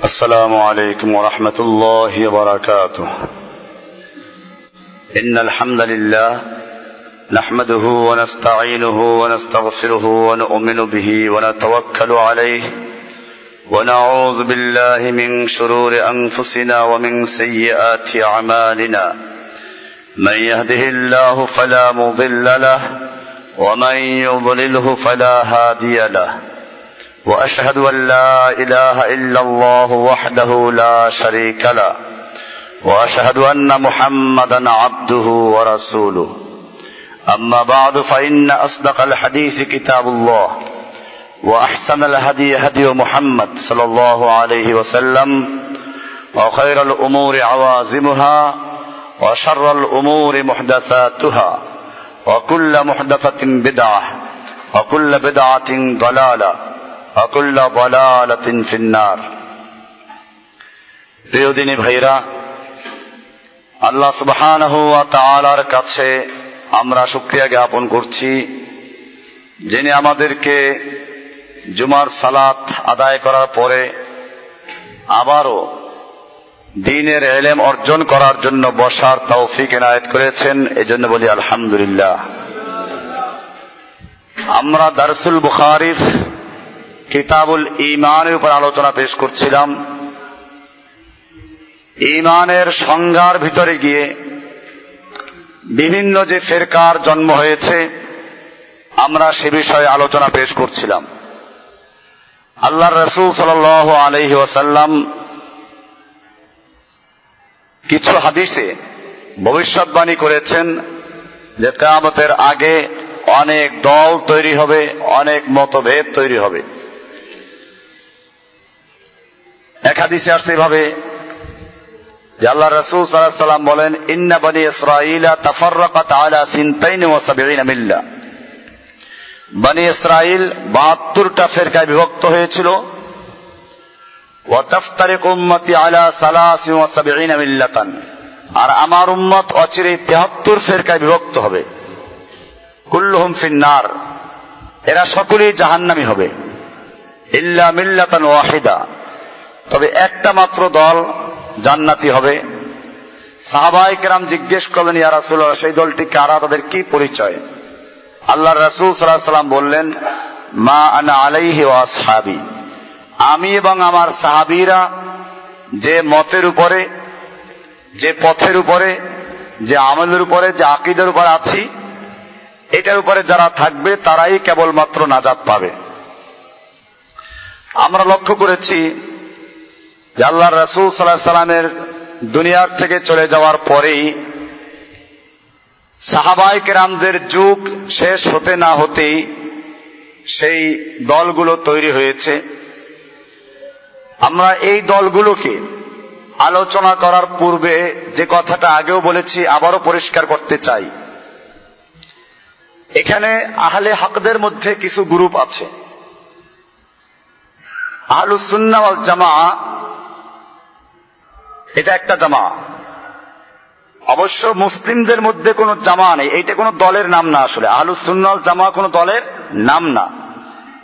السلام عليكم ورحمة الله وبركاته. إن الحمد لله نحمده ونستعينه ونستغفره ونؤمن به ونتوكل عليه ونعوذ بالله من شرور أنفسنا ومن سيئات أعمالنا. من يهده الله فلا مضل له ومن يضلله فلا هادي له. وأشهد أن لا إله إلا الله وحده لا شريك له وأشهد أن محمدا عبده ورسوله. أما بعد فإن أصدق الحديث كتاب الله وأحسن الهدي هدي محمد صلى الله عليه وسلم وخير الأمور عوازمها وشر الأمور محدثاتها وكل محدثة بدعة وكل بدعة ضلالة وكل ضلالة في النار. প্রিয় দিনী ভাইরা, আল্লাহ সুবহানাহু ওয়া তাআলার কাছে আমরা শুকরিয়া জ্ঞাপন করছি, যিনি আমাদেরকে জুমার সালাত আদায় করার পরে আবারও দ্বীনের ইলম অর্জন করার জন্য বসার তৌফিক এনায়েত করেছেন। এজন্য বলি আলহামদুলিল্লাহ। আমরা দারসুল বুখারীর কিতাবুল ঈমানের উপর আলোচনা পেশ করছিলাম। ঈমানের সংজ্ঞার ভিতরে গিয়ে বিভিন্ন যে ফিরকার জন্ম হয়েছে আমরা সে বিষয়ে আলোচনা পেশ করছিলাম। আল্লাহর রাসূল সাল্লাল্লাহু আলাইহি ওয়াসাল্লাম কিছু হাদিসে ভবিষ্যৎবাণী করেছেন যে কিয়ামতের আগে অনেক দল তৈরি হবে, অনেক মতভেদ তৈরি হবে। এক হাদিসে আসছে এভাবে যে আল্লাহ রাসূল সাল্লাল্লাহু আলাইহি ওয়াসাল্লাম বলেন, ইন্না বনি ইসরাঈলা তাফাররাকাত আলা সিনতাইন ওয়া সাবঈনা মিল্লা। বনি ইসরাঈল 72টা ফিরকায় বিভক্ত হয়েছিল। ওয়া তাফতারিকু উম্মতি আলা সালাসিন ওয়া সাবঈনা মিল্লাতান, আর আমার উম্মত অচিরেই 73 ফিরকায় বিভক্ত হবে। কুল্লুহুম ফিন্নার, এরা সকলেই জাহান্নামী হবে। ইল্লা মিল্লাতান ওয়াহিদা, তবে একটা মাত্র দল জান্নাতি হবে। সাহাবায়ে কেরাম জিজ্ঞেস করলেন, ইয়া রাসূলুল্লাহ, সেই দলটি কারা, তাদের কি পরিচয়? আল্লাহর রাসূল সাল্লাল্লাহু আলাইহি ওয়াসাল্লাম বললেন, মা আনা আলাইহি ওয়া আসহাবি, আমি এবং আমার সাহাবীরা যে মতের উপরে, যে পথের উপরে, যে আমলের উপরে, যে আকীদার উপরে আছি, এটার উপরে যারা থাকবে তারাই কেবলমাত্র নাজাত পাবে। আমরা লক্ষ্য করেছি যে আল্লাহর রাসূল সাল্লাল্লাহু আলাইহি ওয়াসাল্লামের দুনিয়ার থেকে চলে যাওয়ার পরেই সাহাবায়ে কেরামদের যুগ শেষ হতে না হতেই সেই দলগুলো তৈরি হয়েছে। আমরা এই দলগুলোকে আলোচনা করার পূর্বে যে কথাটা আগেও বলেছি আবারও পরিষ্কার করতে চাই। এখানে আহলে হকদের মধ্যে কিছু গ্রুপ আছে। আহলুস সুন্নাহ ওয়াল জামাআ এটা একটা জামা। অবশ্য মুসলিমদের মধ্যে কোনো জামা নেই, এইটা কোনো দলের নাম না। আসলে আহলুস সুন্নাহ ওয়াল জামাআ কোনো দলের নাম না,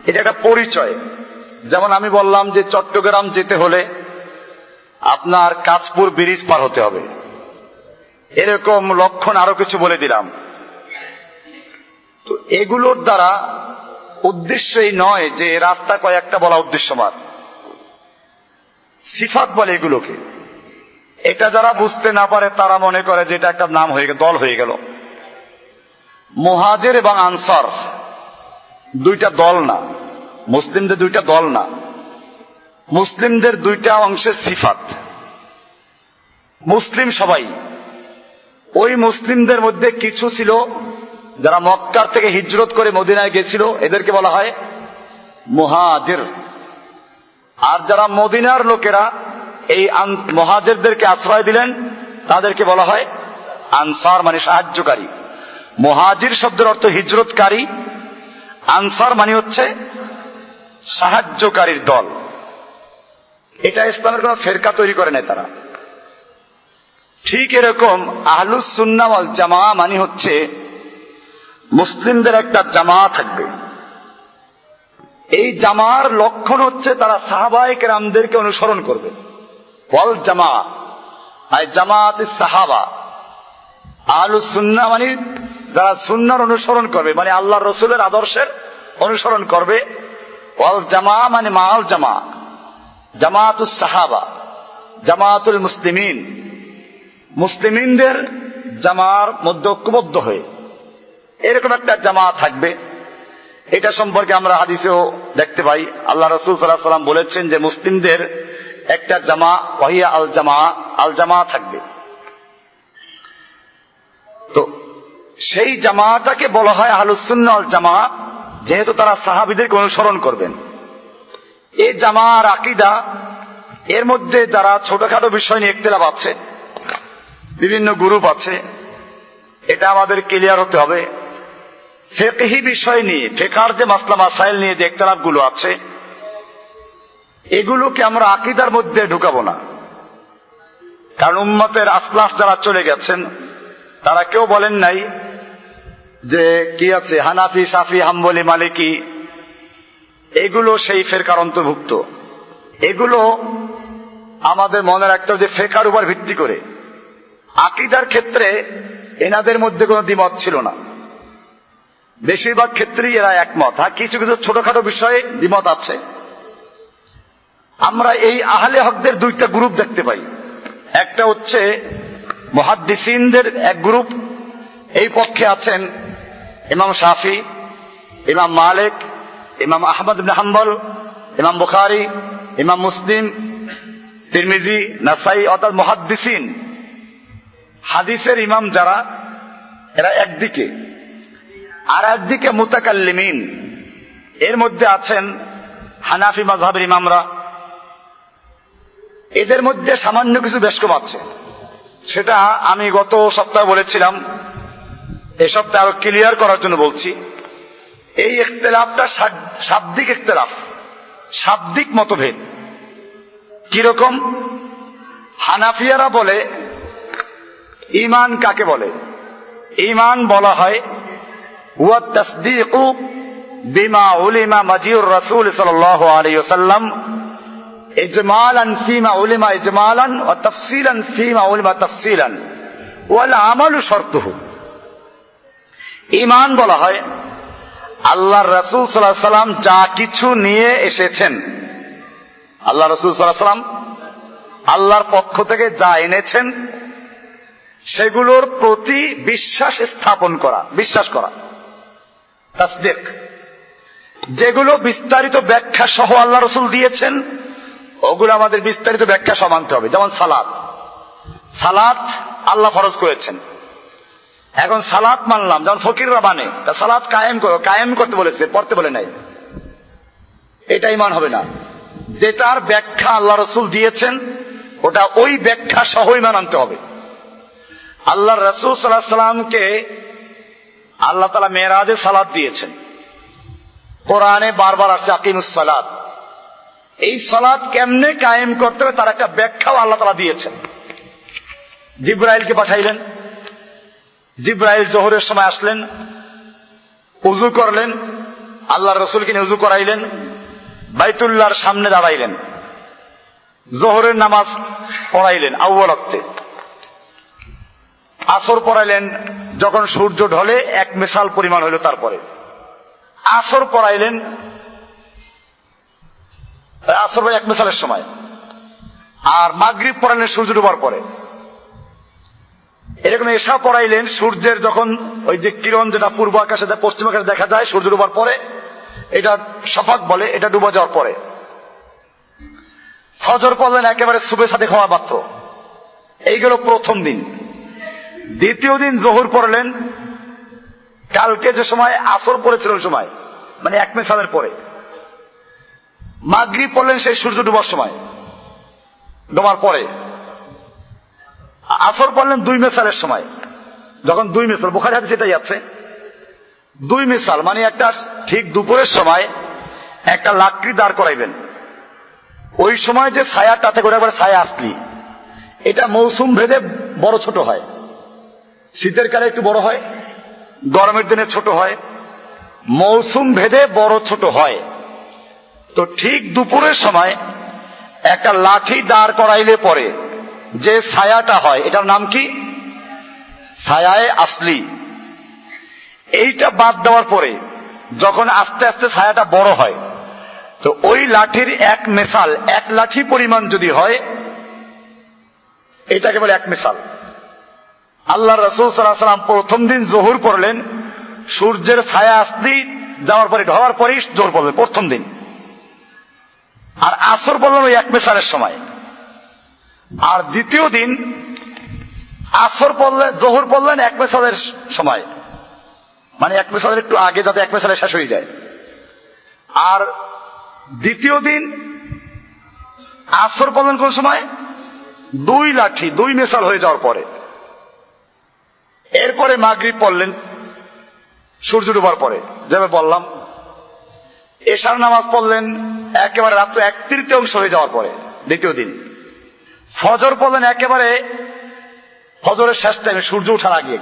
এটা একটা পরিচয়। যেমন আমি বললাম যে চট্টগ্রাম যেতে হলে আপনার কাঁচপুর ব্রিজ পার হতে হবে, এরকম লক্ষণ আরো কিছু বলে দিলাম। তো এগুলোর দ্বারা উদ্দেশ্যই নয় যে রাস্তা কয়েকটা বলা উদ্দেশ্যমান, সিফাত বলে এগুলোকে। এটা যারা বুঝতে না পারে তারা মনে করে যে এটা একটা নাম হয়ে গেল, দল হয়ে গেল। মুহাজির এবং আনসার দুইটা দল না, মুসলিমদের দুইটা দল না, মুসলিমদের দুইটা অংশের সিফাত। মুসলিম সবাই, ওই মুসলিমদের মধ্যে কিছু ছিল যারা মক্কার থেকে হিজরত করে মদিনায় গেছিল, এদেরকে বলা হয় মুহাজির। আর যারা মদিনার লোকেরা এই মুহাজিরদেরকে আশ্রয় দিলেন তাদেরকে বলা হয় আনসার, মানে সাহায্যকারী। মুহাজির শব্দের অর্থ হিজরতকারী, আনসার মানে হচ্ছে সাহায্যকারীর দল। এটা ইসলামের কোন ফেরকা তৈরি করে নাই তারা। ঠিক এরকম আহলুস সুন্নাহ ওয়াল জামাআ মানে হচ্ছে মুসলিমদের একটা জামাত থাকবে। এই জামার লক্ষণ হচ্ছে তারা সাহাবায়ে কেরামদেরকে অনুসরণ করবে। ওয়াল জামা আই জামাত সাহাবা, আহলুস সুন্নাহ মানে যারা সুন্নাহর অনুসরণ করবে, মানে আল্লাহর রাসূলের আদর্শের অনুসরণ করবে। ওয়াল জামা মানে মাল জামা, জামাতুস সাহাবা, জামাতুল মুসলিমিন, মুসলিমিনদের জামার মধ্যে ঐক্যবদ্ধ হয়ে এরকম একটা জামা থাকবে। এটা সম্পর্কে আমরা হাদিসেও দেখতে পাই, আল্লাহ রাসূল সাল্লাল্লাহু আলাইহি ওয়াসাল্লাম বলেছেন যে মুসলিমদের একটা জামা ওয়াহিয়া আল জামা, আল জামা থাকবে। তো সেই জামাটাকে বলা হয় আহলুস সুন্নাহ ওয়াল জামা, যেহেতু তারা সাহাবীদেরকে অনুসরণ করবেন। এই জামার আকীদা, এর মধ্যে যারা ছোটখাটো বিষয় নিয়ে ইখতিলাফ আছে, বিভিন্ন গ্রুপ আছে, এটা আমাদের ক্লিয়ার হতে হবে। ফিকহি বিষয় নিয়ে, ফিকহার যে মাসলা মাসাইল নিয়ে যে ইখতিলাফ গুলো আছে, এগুলোকে আমরা আকীদার মধ্যে ঢুকাবো না। কারণ উম্মতের আসলাফ যারা চলে গেছেন তারা কেউ বলেন নাই যে কি আছে হানাফি, শাফি, হাম্বলি, মালিকি, এগুলো সেই ফিরকার অন্তর্ভুক্ত। এগুলো আমাদের মনে রাখতে হবে যে ফিকহার উপর ভিত্তি করে। আকীদার ক্ষেত্রে এনাদের মধ্যে কোনো দ্বিমত ছিল না, বেশিরভাগ ক্ষেত্রেই এরা একমত। হ্যাঁ, কিছু কিছু ছোটখাটো বিষয়ে দ্বিমত আছে। আমরা এই আহলে হকদের দুইটা গ্রুপ দেখতে পাই। একটা হচ্ছে মুহাদ্দিসিনদের এক গ্রুপ, এই পক্ষে আছেন ইমাম শাফি, ইমাম মালিক, ইমাম আহমদ ইবনে হাম্বল, ইমাম বুখারী, ইমাম মুসলিম, তিরমিজি, নাসাই, অর্থাৎ মুহাদ্দিসিন, হাদিসের ইমাম যারা, এরা একদিকে। আর একদিকে মুতাকাল্লিমিন, এর মধ্যে আছেন হানাফি মাযহাবের ইমামরা। এদের মধ্যে সামান্য কিছু বেশকম আছে, সেটা আমি গত সপ্তাহে বলেছিলাম, এই সপ্তাহে আরো ক্লিয়ার করার জন্য বলছি। এই ইখতিলাফটা শাব্দিক ইখতিলাফ, শাব্দিক মতভেদ। কিরকম? হানাফিয়ারা বলে ঈমান কাকে বলে? ঈমান বলা হয় ওয়া তাসদীকু বিমা উলিমা মাজিউর রাসূল সাল্লাল্লাহু আলাইহি ওয়াসাল্লাম ইজমালান ফিমা উলিমা ইজমালান ওয়া তাফসীলান ফিমা উলিমা তাফসীলান ওয়াল আমালু শর্তুহু। ঈমান বলা হয় আল্লাহর রাসূল সাল্লাল্লাহু আলাইহি ওয়াসাল্লাম যা কিছু নিয়ে এসেছেন, আল্লাহ রাসূল সাল্লাল্লাহু আলাইহি ওয়াসাল্লাম আল্লাহর পক্ষ থেকে যা এনেছেন সেগুলোর প্রতি বিশ্বাস স্থাপন করা, বিশ্বাস করা, তাসদীক। যেগুলো বিস্তারিত ব্যাখ্যা সহ আল্লাহ রাসূল দিয়েছেন ওগুলো আমাদের বিস্তারিত ব্যাখ্যা সহ মানতে হবে। যেমন সালাত, সালাত আল্লাহ ফরজ করেছেন, এখন সালাত মানলাম, যেমন ফকিররা মানে সালাত কায়েম করো, কায়েম করতে বলেছে, পড়তে বলে নাই, এটা ঈমান হবে না। যেটার ব্যাখ্যা আল্লাহ রাসূল দিয়েছেন ওটা ওই ব্যাখ্যা সহ ঈমান আনতে হবে। আল্লাহ রাসূল সাল্লাল্লাহু আলাইহি ওয়াসাল্লামকে আল্লাহ তাআলা মেরাজে সালাত দিয়েছেন, কোরআনে বারবার আসছে আকিমুস সালাত। এই সালাত কেমনে কায়েম করতে হবে তার একটা ব্যাখ্যাও আল্লাহ তাআলা দিয়েছেন। জিবরাইলকে পাঠাইলেন, জিবরাইল জোহরের সময় আসলেন, উযু করলেন, আল্লাহর রাসূলকে নিয়ে উযু করাইলেন, বাইতুল্লাহর সামনে দাঁড়াইলেন, জোহরের নামাজ পড়াইলেন আউয়াল ওয়াক্তে, আসর পড়াইলেন যখন সূর্য ঢলে এক মেসাল পরিমাণ হইল, তারপরে আসর পড়াইলেন, আসর এক মেসালের সময়, আর মাগরিব পড়াইলেন সূর্য ডোবার পরে। এরকম এশা পড়াইলেন সূর্যের যখন ওই যে কিরণ যেটা পূর্ব আকাশে পশ্চিম আকাশে দেখা যায় সূর্য ডোবার পরে, এটা শফাক বলে, এটা ডুবে যাওয়ার পরে। ফজর পড়লেন একেবারে সুবে সাথে খাওয়া মাত্র। এইগুলো প্রথম দিন। দ্বিতীয় দিন জোহর পড়লেন কালকে যে সময় আসর পড়েছিল ওই সময়, মানে এক মেসালের পরে। মাগরিব পড়লেন সেই সূর্য ডুবার সময়, ডোবার পরে। আসর পড়লেন দুই মেসালের সময়, যখন দুই মেসাল, বুখারী হাদিসে এটাই আছে, দুই মেসাল মানে একটা ঠিক দুপুরের সময় একটা লাকড়ি দাঁড় করাইবেন, ওই সময় যে ছায়াটা থেকে ওটা একবার ছায়া আসলি, এটা মৌসুম ভেদে বড় ছোট হয়। শীতের কালে একটু বড় হয়, গরমের দিনে ছোট হয়, মৌসুম ভেদে বড় ছোট হয়। তো ঠিক দুপুরের সময় একটা লাঠি দাঁড় করাইলে পরে যে ছায়াটা হয় এটার নাম কি? ছায়ায়ে আসলি। এইটা বাদ দেওয়ার পরে যখন আস্তে আস্তে ছায়াটা বড় হয়, তো ওই লাঠির এক মেসাল, এক লাঠি পরিমাণ যদি হয়, এটাকে বলে এক মেসাল। আল্লাহ রাসূল সাল্লাল্লাহু আলাইহি ওয়াসাল্লাম প্রথম দিন যোহর পড়লেন, সূর্যের ছায়া আসলি যাওয়ার পরে ঢলার পরেই যোহর পড়লেন প্রথম দিন। আর আসর পড়লেন ওই এক মেসালের সময়। আর দ্বিতীয় দিন আসর পড়লেন, যোহর পড়লেন এক মেসালের সময়, মানে এক মেসালের একটু আগে, যাতে এক মেসালে শেষ হয়ে যায়। আর দ্বিতীয় দিন আসর পড়লেন কোন সময়? দুই লাঠি, দুই মেসাল হয়ে যাওয়ার পরে। এরপরে মাগরিব পড়লেন সূর্য ডুবার পরে, যেভাবে বললাম। এশার নামাজ পড়লেন একেবারে রাত্র 1/3 হয়ে যাওয়ার পরে দ্বিতীয় দিন। ফজর পড়লেন একেবারে ফজরের শেষ টাইমে, সূর্য ওঠার আগে।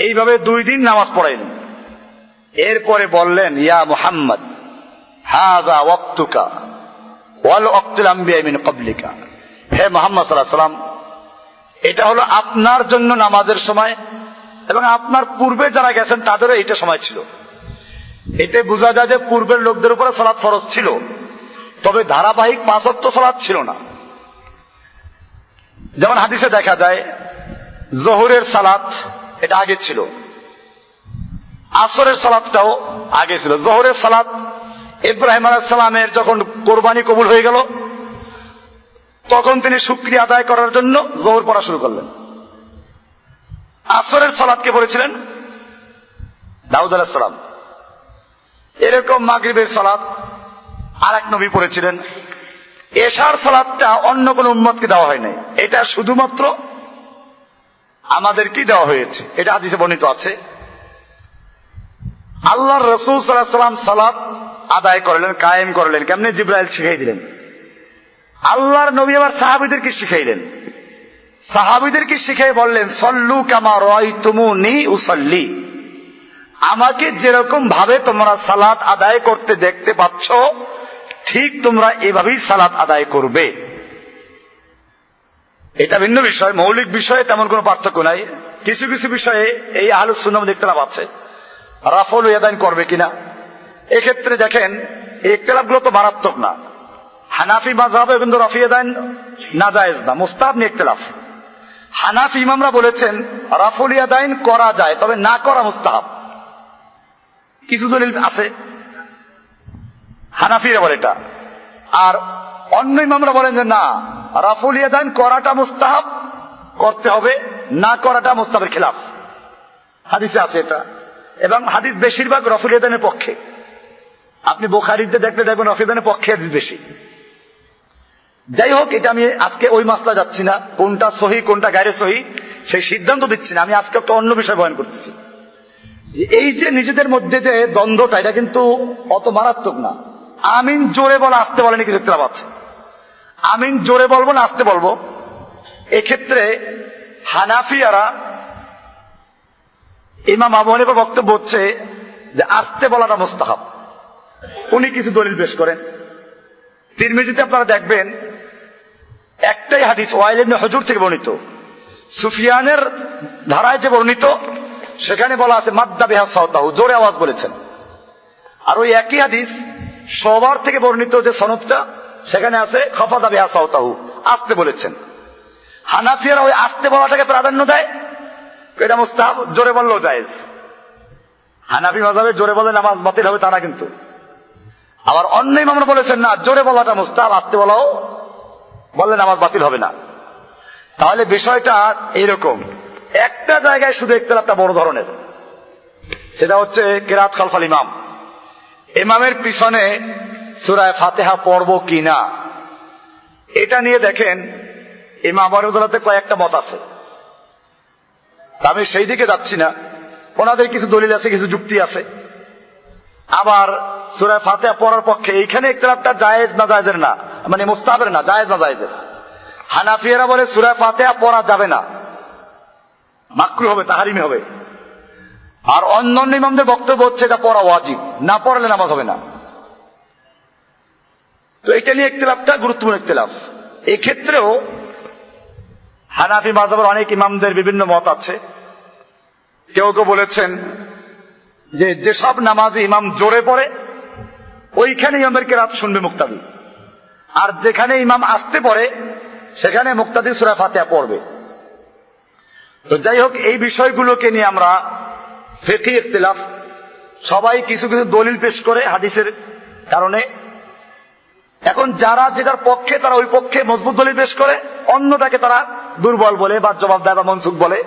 এইভাবে 2 দিন নামাজ পড়াইলেন। এরপরে বললেন, ইয়া মুহাম্মদ হাযা ওয়াক্তুকা ওয়াল ওয়াক্তুল আম্বিয়া মিন ক্বাবলিকা। হে মুহাম্মদ সাল্লাল্লাহু আলাইহি ওয়াসাল্লাম, এটা হলো আপনার জন্য নামাজের সময়, এবং আপনার পূর্বে যারা গেছেন তাদেরও এইটা সময় ছিল। এতে বোঝা যায় যে পূর্বের লোকদের উপরে সালাত ফরজ ছিল, তবে ধারাবাহিক 5 ওয়াক্ত সালাত ছিল না। যেমন হাদিসে দেখা যায় যোহরের সালাত এটা আগে ছিল, আসরের সালাতটাও আগে ছিল। যোহরের সালাত ইব্রাহিম আলাইহিস সালামের যখন কোরবানি কবুল হয়ে গেল, তখন তিনি শুকরিয়া আদায় করার জন্য যোহর পড়া শুরু করলেন। আসরের সালাতকে বলেছিলেন দাউদ আলাইহিস সালাম। এরকম মাগরিবের সালাত আর এক নবী পড়েছিলেন। এশার সালাতটা অন্য কোন উম্মতকে দেওয়া হয় নাই, এটা শুধুমাত্র আমাদেরকেই দেওয়া হয়েছে, এটা হাদিসে বর্ণিত আছে। আল্লাহর রাসূল সাল্লাল্লাহু আলাইহি ওয়াসাল্লাম সালাত আদায় করলেন, কায়েম করলেন কেমনে? জিবরাইল শিখাই দিলেন। আল্লাহর নবী আবার সাহাবীদেরকে শিখাইলেন। সাহাবীদেরকে শিখাই বললেন, সল্লু কামা রাআইতুমুনি উসাল্লি, আমাকে যেরকম ভাবে তোমরা সালাত আদায় করতে দেখতে পাচ্ছ, ঠিক তোমরা এভাবেই সালাত আদায় করবে। এটা ভিন্ন বিষয়, মৌলিক বিষয়ে তেমন কোনো পার্থক্য নাই। কিছু কিছু বিষয়ে এই আহলুস সুন্নাহ ইখতিলাফ আছে, রাফুল ইয়াদাইন করবে কিনা। এক্ষেত্রে দেখেন এই ইখতিলাফগুলো তো মারাত্মক না। হানাফি মাযহাবে কিন্তু রাফি ইয়াদাইন নাজায়েজ না, মুস্তাহাব নিয়ে ইখতিলাফ। হানাফি ইমামরা বলেছেন রাফুল ইয়াদাইন করা যায়, তবে না করা মুস্তাহাব। কিছু দলিল আছে, হানাফিরা বলে এটা। আর অন্য ইমামরা বলেন যে না, রাফুল ইয়াদাইন করাটা মুস্তাহাব, করতে হবে, না করাটা মুস্তাহাবের খিলাফ। হাদিসে আছে এটা, এবং হাদিস বেশিরভাগ রাফুল ইয়াদাইনের পক্ষে। আপনি বুখারীতে দেখলে দেখবেন রাফুল ইয়াদাইনের পক্ষে হাদিস বেশি। যাই হোক, এটা আমি আজকে ওই মাসলা যাচ্ছি না, কোনটা সহি কোনটা গায়রে সহি সেই সিদ্ধান্ত দিচ্ছি না। আমি আজকে একটা অন্য বিষয় বয়ান করতেছি। এই যে নিজেদের মধ্যে যে দ্বন্দ্বটা, এটা কিন্তু অত মারাত্মক না। আমিন জোরে বলা আসতে বলেনি, কিছু ইখতিলাফ আছে। আমিন জোরে বলবো না আসতে বলবো, এক্ষেত্রে হানাফিয়ারা ইমাম আবু হানিফার বক্তব্য হচ্ছে যে আসতে বলাটা মুস্তাহাব। উনি কিছু দলিল পেশ করেন। তিরমিজিতে আপনারা দেখবেন একটাই হাদিস ওয়াইল ইবনে হুজুর থেকে বর্ণিত, সুফিয়ানের ধারায় যে বর্ণিত, সেখানে বলা আছে মাদ্দা বিহা সাওতাহু, জোরে আওয়াজ বলেছেন। আর ওই একই হাদিস সবার থেকে বর্ণিত যে সনদটা, সেখানে আছে খাফাদা বিহা সাওতাহু, আসতে বলেছেন। হানাফিয়ারা ওই আসতে বলাটাকে প্রাধান্য দেয়, এটা মুস্তাহাব, জোরে বললেও জায়েজ। হানাফি মাযহাবে জোরে বললে নামাজ বাতিল হবে তা না কিন্তু। আবার অন্য ইমামরা বলেছেন না, জোরে বলাটা মুস্তাহাব, আসতে বলাও বললে নামাজ বাতিল হবে না। তাহলে বিষয়টা এরকম। একটা জায়গায় শুধু ইখতিলাফটা বড় ধরনের, সেটা হচ্ছে কিরাত খালফাল ইমাম। ইমামের পিছনে সূরা ফাতিহা পড়ব কিনা, এটা নিয়ে দেখেন ইমাম আবু হানিফাতে কয়েকটা মত আছে। তা আমি সেই দিকে যাচ্ছি না, ওনাদের কিছু দলিল আছে, কিছু যুক্তি আছে। আবার সূরা ফাতিহা পড়ার পক্ষে এইখানে ইখতিলাফটা জায়েজ না জায়েজের না, মানে মুস্তাহাবের না, জায়েজ না জায়েজের। হানাফিয়ারা বলে সূরা ফাতিহা পড়া যাবে না, মাকরুহ হবে, তাহরিমি হবে। আর অন্যান্য ইমামদের বক্তব্য হচ্ছে এটা পড়া ওয়াজিব, না পড়লে নামাজ হবে না। তো এটা নিয়ে ইখতিলাফটা গুরুত্বপূর্ণ ইখতিলাফ। এক্ষেত্রেও হানাফি মাযহাবের অনেক ইমামদের বিভিন্ন মত আছে। কেউ কেউ বলেছেন যে যেসব নামাজে ইমাম জোরে পড়ে ওইখানে ইমামের কেরাত শুনবে মুক্তাদি, আর যেখানে ইমাম আস্তে পড়ে সেখানে মুক্তাদি সূরা ফাতিহা পড়বে। তো যাই হোক, এই বিষয়গুলোকে নিয়ে আমরা ফিকহি ইখতিলাফ, সবাই কিছু কিছু দলিল পেশ করে হাদিসের কারণে। এখন যারা যেটার পক্ষে তারা ওই পক্ষে মজবুত দলিল পেশ করে, অন্যটাকে তারা দুর্বল বলে বা জবাব দেয় বা মনসুখ বলে।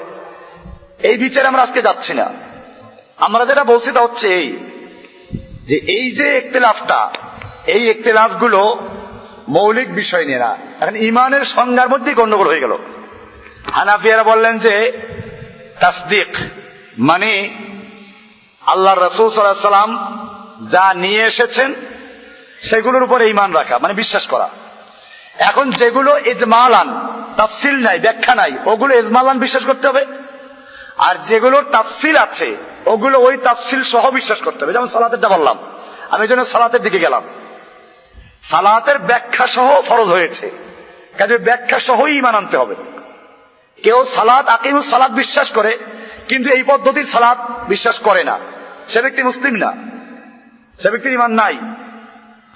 এই বিচারে আমরা আজকে যাচ্ছি না। আমরা যেটা বলছি তা হচ্ছে এই যে এই যে ইখতিলাফটা, এই ইখতিলাফগুলো মৌলিক বিষয় নিয়ে না, এখন ইমানের সংজ্ঞার মধ্যেই গন্ডগোল হয়ে গেল। হানাফিয়ারা বললেন যে তাসদিক মানে আল্লাহর রাসূল সাল্লাল্লাহু আলাইহি ওয়াসাল্লাম যা নিয়ে এসেছেন সেগুলোর উপরে ঈমান রাখা, মানে বিশ্বাস করা। এখন যেগুলো ইজমালান, তাফসিল নাই, ব্যাখ্যা নাই, ওগুলো ইজমালান বিশ্বাস করতে হবে। আর যেগুলোর তাফসিল আছে ওগুলো ওই তাফসিল সহ বিশ্বাস করতে হবে। যেমন সালাতেরটা বললাম, আমি এই জন্য সালাতের দিকে গেলাম। সালাতের ব্যাখ্যা সহ ফরজ হয়েছে, কাজে ব্যাখ্যা সহই ঈমান আনতে হবে। কেউ সালাত আকিমুস সালাত বিশ্বাস করে কিন্তু এই পদ্ধতির সালাত বিশ্বাস করে না, সে ব্যক্তি মুসলিম না, সে ব্যক্তির ঈমান নাই।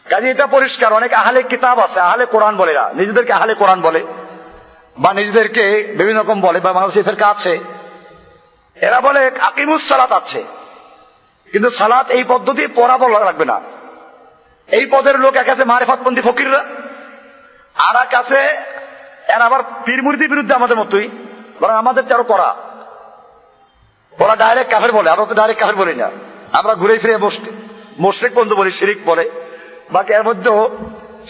কাজে এটা পরিষ্কার। অনেক আহলে কিতাব আছে, আহলে কোরআন বলে, না নিজেদেরকে আহলে কোরআন বলে বা নিজেদেরকে বিভিন্ন রকম বলে, বা বাংলাদেশে ফেরকা আছে, এরা বলে আকিমুস সালাত আছে, কিন্তু সালাত এই পদ্ধতি পড়া বলা লাগবে না। এই পদের লোক এক আছে মারিফাতপন্থী ফকিররা, আর এক আছে এরা আবার পীর মুরিদির বিরুদ্ধে আমাদের মতোই, বরং আমাদের চারো করা। ওরা ডাইরেক্ট কাফের বলে, আমরা তো ডাইরেক্ট কাফের বলি না, আমরা ঘুরে ফিরে মুশরিক পর্যন্ত বলি, শিরিক বলে। বাকি এর মধ্যেও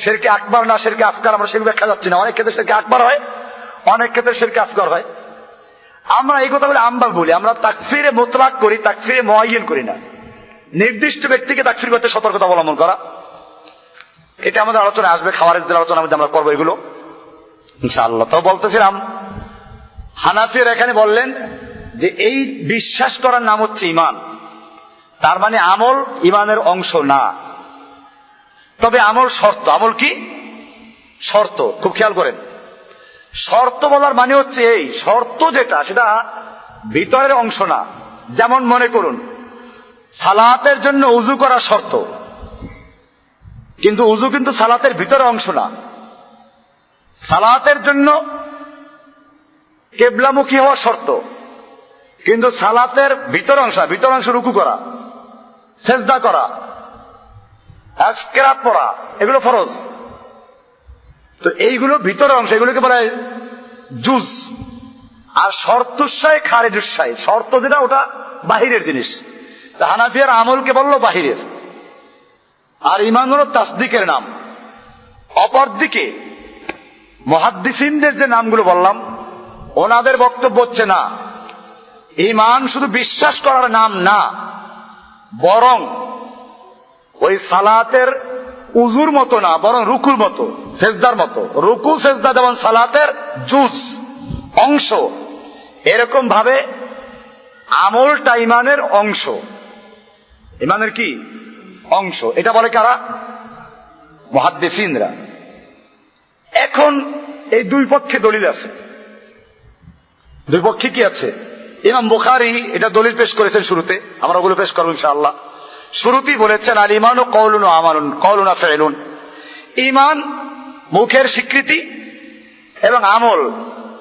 শিরকে আকবার না শিরকে আসগার আমরা সেগুলো ব্যাখ্যা যাচ্ছি না। অনেক ক্ষেত্রে শিরকে আকবার হয়, অনেক ক্ষেত্রে শিরকে আসগার হয়। আমরা এই কথা বলে আমরা বলি, আমরা তাকফিরে মুতলাক করি, তাকফিরে মুআয়্যান করি না। নির্দিষ্ট ব্যক্তিকে তাকফির করতে সতর্কতা অবলম্বন করা, এটা আমাদের আলোচনায় আসবে, খাওয়ারিজদের আলোচনার মধ্যে আমরা করবো এগুলো ইনশাআল্লাহ। তো বলতেছিলাম, হানাফির এখানে বললেন যে এই বিশ্বাস করার নাম হচ্ছে ঈমান, তার মানে আমল ঈমানের অংশ না। তবে আমল শর্ত। আমল কি? শর্ত। খুব খেয়াল করেন, শর্ত বলার মানে হচ্ছে এই শর্ত যেটা, সেটা ভিতরের অংশ না। যেমন মনে করুন, সালাতের জন্য উযু করা শর্ত, কিন্তু উযু কিন্তু সালাতের ভিতরের অংশ না। সালাতের জন্য কিবলামুখী হওয়া শর্ত, কিন্তু সালাতের ভিতর অংশ, ভিতর অংশ রুকু করা, সেজদা করা, কিরাত পড়া, এগুলো ফরজ। তো এইগুলো ভিতরের অংশ, এগুলোকে বলা হয় জুজ। আর শর্তুসায় খারেজুসায়, শর্ত যেটা ওটা বাহিরের জিনিস। তা হানাফিয়ার আমলকে বললো বাহিরের, আর ঈমান হলো তাসদিকের নাম। অপরদিকে মুহাদ্দিসিনদের যে নামগুলো বললাম, ওনাদের বক্তব্য হচ্ছে না, ঈমান শুধু বিশ্বাস করার নাম না, বরং ওই সালাতের উজুর মতো না, বরং রুকুর মতো, সেজদার মতো। রুকু সেজদা যেমন সালাতের জুজ অংশ, এরকম ভাবে আমলটা ঈমানের অংশ। ঈমানের কি অংশ? এটা বলে কারা? মুহাদ্দিসিনরা। এখন এই দুই পক্ষে দলিল আছে। দুই পক্ষে কি আছে? ইমাম বুখারী এটা দলিল পেশ করেছেন শুরুতে, আমরা ওগুলো পেশ করবো ইনশাআল্লাহ। শুরুতেই বলেছেন আল ঈমানু কওলুন ওয়া আমালুন, কওলুন ওয়া ফি'লুন। ঈমান মুখের স্বীকৃতি এবং আমল,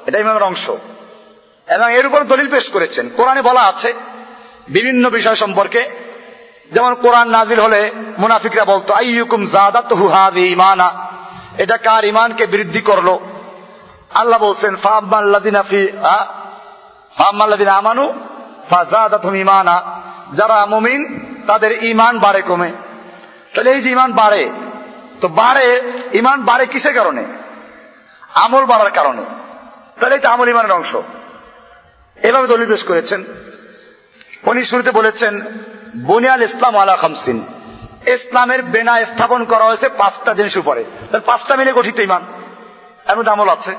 এটা ঈমানের অংশ। এবং এর উপর দলিল পেশ করেছেন। কোরআনে বলা আছে বিভিন্ন বিষয় সম্পর্কে, যেমন কোরআন নাজিল হলে মুনাফিকরা বলতো আইয়ুকুম যাদাতুহু হাযিহি ঈমানা, এটা কার ঈমানকে বৃদ্ধি করলো? আল্লাহ বলছেন ফাআম্মাল্লাযিনা আমানু ফাযাদাতুহুম ঈমানা, যারা মুমিন তাদের ঈমান বাড়ে কমে। তাহলে এই যে ঈমান বাড়ে, তো বাড়ে, ঈমান বাড়ে কিসের কারণে? আমল বাড়ার কারণে। তাহলে এটা আমল ঈমানের অংশ। এভাবে দলিল পেশ করেছেন। উনি শুরুতে বলেছেন বুনিয়াল ইসলাম আলা খামসিন, ইসলামের বেনা স্থাপন করা হয়েছে 5টা জিনিস উপরে। তাহলে 5টা মিলে গঠিত ঈমান, এর মধ্যে আমল আছে।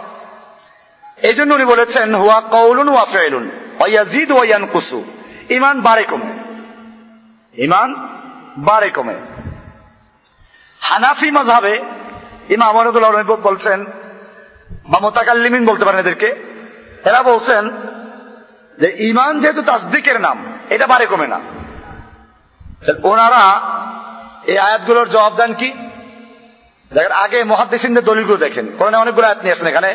এই জন্য উনি বলেছেন হুয়া কওলুন ওয়া ফি'লুন ওয়া ইয়াজিদু ওয়া ইয়ানকুসু, ঈমান বাড়ে কমে, ঈমান বাড়ে কমে। হানাফি মাযহাবে ইমাম আমানুল্লাহ বলছেন, বা মুতাকাল্লিমিন বলতে পারেন এদেরকে, এরা বলছেন যে ঈমান যেহেতু তাসদিকের নাম, এটা বারে কমে না। ওনারা এই আয়াতগুলোর জবাব দেন কি? দেখেন আগে মুহাদ্দিসিনদের দলিলগুলো দেখেন। কোরআনে অনেকগুলো আয়াত নিয়ে আসেন এখানে,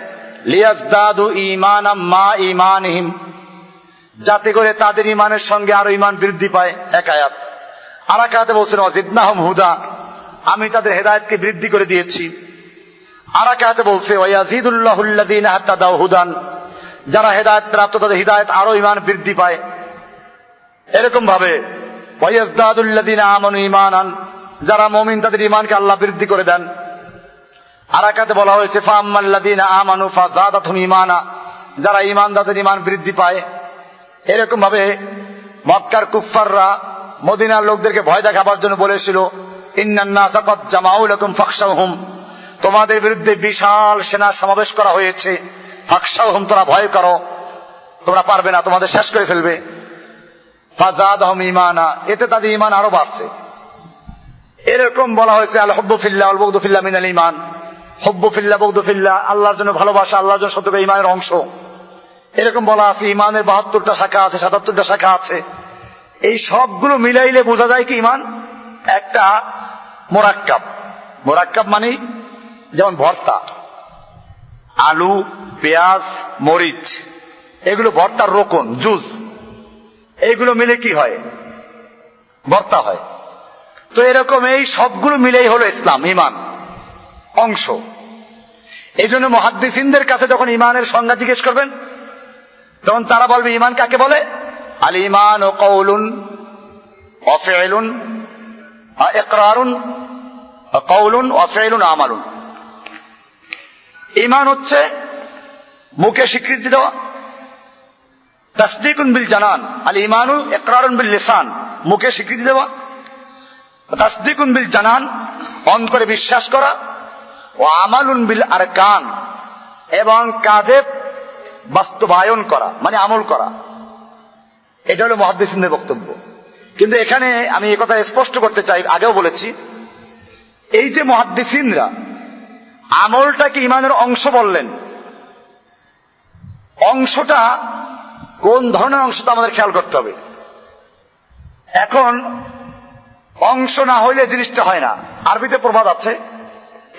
লিয়াজদাদু ঈমানাম মা ঈমানিহিম, যাতে করে তাদের ঈমানের সঙ্গে আরো ঈমান বৃদ্ধি পায়, এক আয়াত। আর এক আয়াতে বলছেন ওয়াজিদনাহুম হুদা, আমি তাদের হেদায়েতকে বৃদ্ধি করে দিয়েছি। আর এক আয়াতে বলছে ওয়ায়াজিদুল্লাহুল্লাযীনা হাত্তাদাউ হুদান, যারা হেদায়েত প্রাপ্ত তাদের হিদায়েত আরো ঈমান বৃদ্ধি পায়। এরকম ভাবে ওয়ায়াজদাদুল্লাযীনা আমানু ঈমানান, যারা মুমিন তাদের ঈমানকে আল্লাহ বৃদ্ধি করে দেন। আর এক আয়াতে বলা হয়েছে ফাআম্মাল্লাযীনা আমানু ফাযাদাতহুম ঈমানা, যারা ঈমান তাদের ঈমান বৃদ্ধি পায়। এরকম ভাবে মক্কার কুফফাররা মদিনার লোকদেরকে ভয় দেখাবার জন্য বলেছিল ইন্নান নাসা ক্বাদ জামাউ লাকুম ফাখশাউহুম, তোমাদের বিরুদ্ধে বিশাল সেনা সমাবেশ করা হয়েছে, ফাখশাউহুম, তোমরা ভয় করো, তোমরা পারবে না, তোমাদের শেষ করে ফেলবে। ফাযাদাহুম ঈমানা, এতে তাদের ঈমান আরো বাড়ছে। এরকম বলা হয়েছে আল হুব্বু ফিল্লাহ ওয়াল বুগদু ফিল্লাহ মিনাল ঈমান, হুব্বু ফিল্লাহ বুগদু ফিল্লাহ, আল্লাহর জন্য ভালোবাসা আল্লাহর জন্য সত্যিকার ঈমানের অংশ। এরকম বলা আছে ঈমানের 72টা শাখা আছে, 77টা শাখা আছে। এই সবগুলো মিলাইলে বোঝা যায় কি ঈমান একটা মোরাক্কাব। মোরাক্কাব মানে যেমন ভর্তা, আলু, পেঁয়াজ, মরিচ, এগুলো ভর্তার রোকন, জুস, এইগুলো মিলে কি হয়? ভর্তা হয়। তো এরকম এই সবগুলো মিলেই হলো ইসলাম, ঈমান অংশ। এই জন্য মুহাদ্দিসিনদের কাছে যখন ঈমানের সংজ্ঞা জিজ্ঞেস করবেন, তখন তারা বলবে ঈমান কাকে বলে? আল ঈমান ও কওলুন ওয়া ফি'লুন, ইকরারুন কওলুন ওয়া ফি'লুন আমালুন। ঈমান হচ্ছে মুখে স্বীকৃতি দেওয়া, তাসদীকুন বিল জানান, আল ঈমানু ইকরারুন বিল লিসান, মুখে স্বীকৃতি দেওয়া, তাসদীকুন বিল জানান, অন্তরে বিশ্বাস করা, ও আমালুন বিল আরকান, এবং কাজে বাস্তবায়ন করা, মানে আমল করা। এটা হলো মুহাদ্দিসিনদের বক্তব্য। কিন্তু এখানে আমি এই কথা স্পষ্ট করতে চাই, আগেও বলেছি, এই যে মুহাদ্দিসিনরা আমলটাকে ঈমানের অংশ বললেন, অংশটা কোন ধরনের অংশটা আমাদের খেয়াল করতে হবে। এখন অংশ না হইলে জিনিসটা হয় না। আরবিতে প্রবাদ আছে,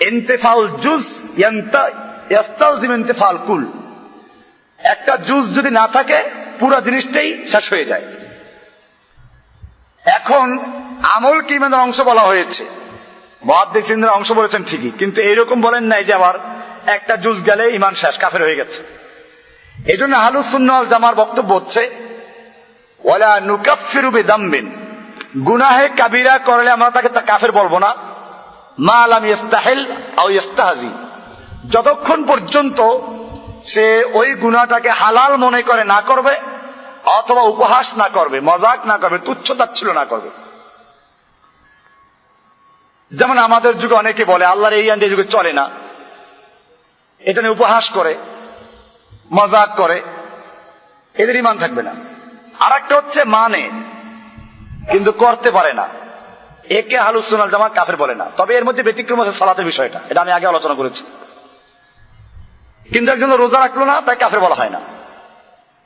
ইন্তেফাউল জুজ ইয়াস্তালজিম ইন্তেফাউল কুল, একটা জুজ যদি না থাকে পুরো জিনিসটাই শেষ হয়ে যায়। এখন আমলকে ঈমানের অংশ বলা হয়েছে, মুহাদ্দিসিনরা অংশ বলেছেন ঠিকই, কিন্তু এইরকম বলেন নাই যে আবার একটা জুজ গেলে ঈমান শেষ, কাফের হয়ে গেছে। এই জন্য আহলুস সুন্নাহ ওয়াল জামার বক্তব্য হচ্ছে ওয়ালা নুকাফফিরু বিযামবিন, গুনাহে কাবিরা করলে আমরা তাকে কাফের বলবো না, মা লাম ইস্তাহিল আও ইস্তাহজি, যতক্ষণ পর্যন্ত সে ওই গুনাহটাকে হালাল মনে করে না করবে, অথবা উপহাস না করবে, মজাক না করবে, তুচ্ছ তাচ্ছিল্য না করবে। যেমন আমাদের যুগে অনেকে বলে আল্লাহর এই আইন এই যুগে চলে না, এটা নিয়ে উপহাস করে, মজাক করে, এদের ঈমান থাকবে না। আর একটা হচ্ছে মানে কিন্তু করতে পারে না, একে আহলুস সুন্নাহ ওয়াল জামাত কাফের বলে না। তবে এর মধ্যে ব্যতিক্রম আছে সালাতের বিষয়টা, এটা আমি আগে আলোচনা করেছি। কিন্তু একজন রোজা রাখলো না, তাই কাফের বলা হয় না।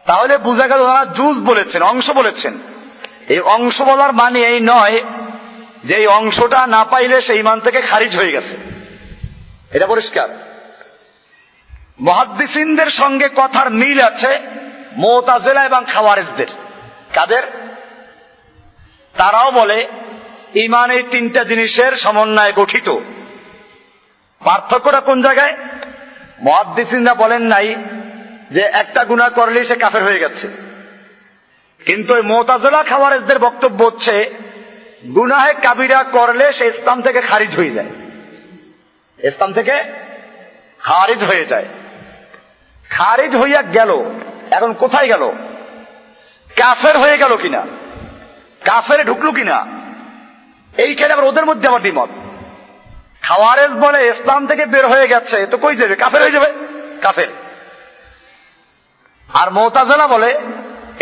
তাহলে বুঝা গেল ওনারা জুজ বলেছেন, অংশ বলেছেন। এই অংশ বলার মানে এই নয় যে এই অংশটা না পাইলে সে ঈমান থেকে খারিজ হয়ে গেছে, এটা পরিষ্কার। মুহাদ্দিসিনদের সঙ্গে কথার মিল আছে মুতাজিলা এবং খাওয়ারিজদের। কাদের? তারাও বলে ঈমান এই তিনটা জিনিসের সমন্বয়ে গঠিত। পার্থক্যটা কোন জায়গায়? মুহাদ্দিসিনরা বলেন নাই যে একটা গুনাহ করলেই সে কাফের হয়ে গেছে, কিন্তু ওই মুতাজিলা খাওয়ারিজদের বক্তব্য হচ্ছে গুনাহে কাবিরা করলে সে ইসলাম থেকে খারিজ হয়ে যায়, ইসলাম থেকে খারিজ হয়ে যায়। খারিজ হইয়া গেল, এখন কোথায় গেল? কাফের হয়ে গেল কিনা, কাফেরে ঢুকলো কিনা, এইখানে আবার ওদের মধ্যে আবার দ্বিমত। খাওয়ারেজ বলে ইসলাম থেকে বের হয়ে গেছে, তো কই যাবে? কাফের হয়ে যাবে, কাফের। আর মুতাজিলা বলে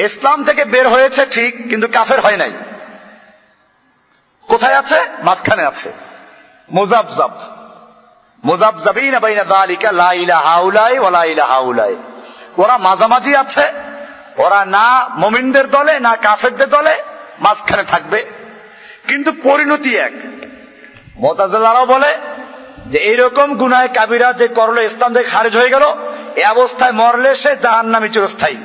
ইসলাম থেকে বের হয়েছে ঠিক, কিন্তু কাফের হয় নাই। কোথায় আছে? মাঝখানে আছে, মুজাবজাব। মুযাবযাবিনা বাইনা যালিকা লা ইলাহা হাউলাই ওয়া লা ইলাহা হাউলাই। ওরা মাঝামাঝি আছে, ওরা না মুমিনদের দলে না কাফেরদের দলে, মাঝখানে থাকবে, কিন্তু পরিণতি এক। মুতাজিলারাও বলে যে এইরকম গুনাহে কাবিরা যে করলে ইসলাম থেকে খারিজ হয়ে গেল, এই অবস্থায় মরলে সে জাহান্নামী চিরস্থায়ী।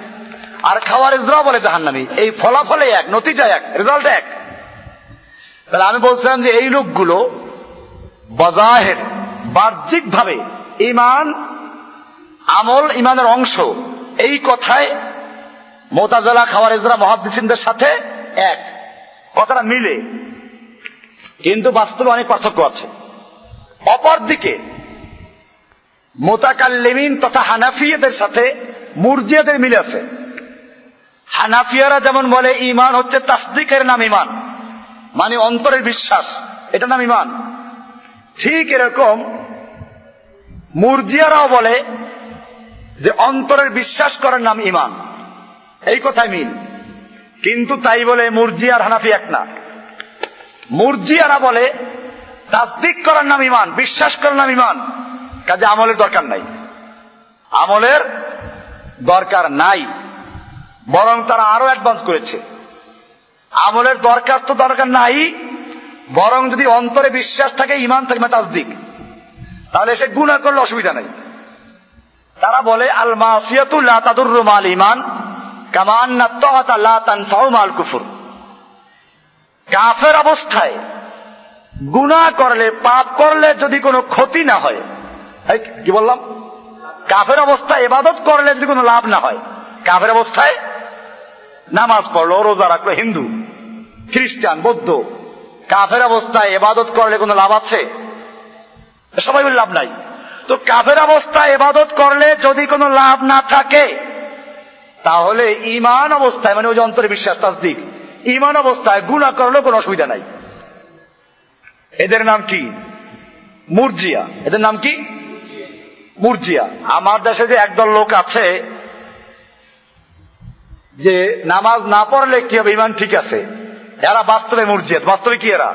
আর খাওয়ারিজরাও বলে জাহান্নামী। এই ফলাফলে এক, নতিজা এক, রেজাল্ট এক। তাহলে আমি বলছিলাম যে এই লোকগুলো বাজাহের বাহ্যিক ভাবে ঈমান আমল ঈমানের অংশ, এই কথায় মুতাজিলা খাওয়ারিজরা মুহাদ্দিসিনদের সাথে এক, কথাটা মিলে, কিন্তু বাস্তবে অনেক পার্থক্য আছে। অপরদিকে মুতাকাল্লিমিন তথা হানাফিয়াদের সাথে মুরজিয়াদের মিল আছে। হানাফিয়ারা যেমন বলে ঈমান হচ্ছে তাসদিকের নাম ঈমান, মানে অন্তরের বিশ্বাস, এটা নাম ঈমান। ঠিক এরকম মুরজিয়ারাও বলে যে অন্তরের বিশ্বাস করার নাম ঈমান, এই কথাই মিল। কিন্তু তাই বলে মুরজিয়া আর হানাফি এক না। মুরজিয়ারা বলে তাসদিক করার নাম ঈমান, বিশ্বাস করার নাম ঈমান, কাজে আমলের দরকার নাই, আমলের দরকার নাই। বরং তারা আরো অ্যাডভান্স করেছে, আমলের দরকার তো দরকার নাই, বরং যদি অন্তরে বিশ্বাস থাকে, ঈমান থাকে, তাসদিক, তাহলে সে গুনাহ করলে অসুবিধা নাই। তারা বলে আল মাসিয়াতু লা তাদুররু মাল ঈমান কামা আন্না তাআতা লা তানফাউ মাল কুফর। কাফের অবস্থায় গুনাহ করলে, পাপ করলে যদি কোনো ক্ষতি না হয়, কি বললাম, কাফের অবস্থায় ইবাদত করলে যদি কোনো লাভ না হয়, কাফের অবস্থায় নামাজ পড়লো, রোজা রাখলো, হিন্দু, খ্রিস্টান, বৌদ্ধ, কাফের অবস্থায় ইবাদত করলে কোনো লাভ আছে? সবাই বলে লাভ নাই। তো কাফের অবস্থায় ইবাদত করলে যদি কোনো লাভ না থাকে, তাহলে ঈমান অবস্থায়, মানে ওই যে অন্তরে বিশ্বাস তাসদিক, ঈমান অবস্থায় গুনাহ করলেও কোনো অসুবিধা নাই। এদের নাম কি? মুরজিয়া। এদের নাম কি? মুরজিয়া। আমার দেশে যে একদল লোক আছে যে নামাজ না পড়লে কি হবে, ঈমান ঠিক আছে, এরা বাস্তবে মুরজিয়া। বাস্তবে কি এরা?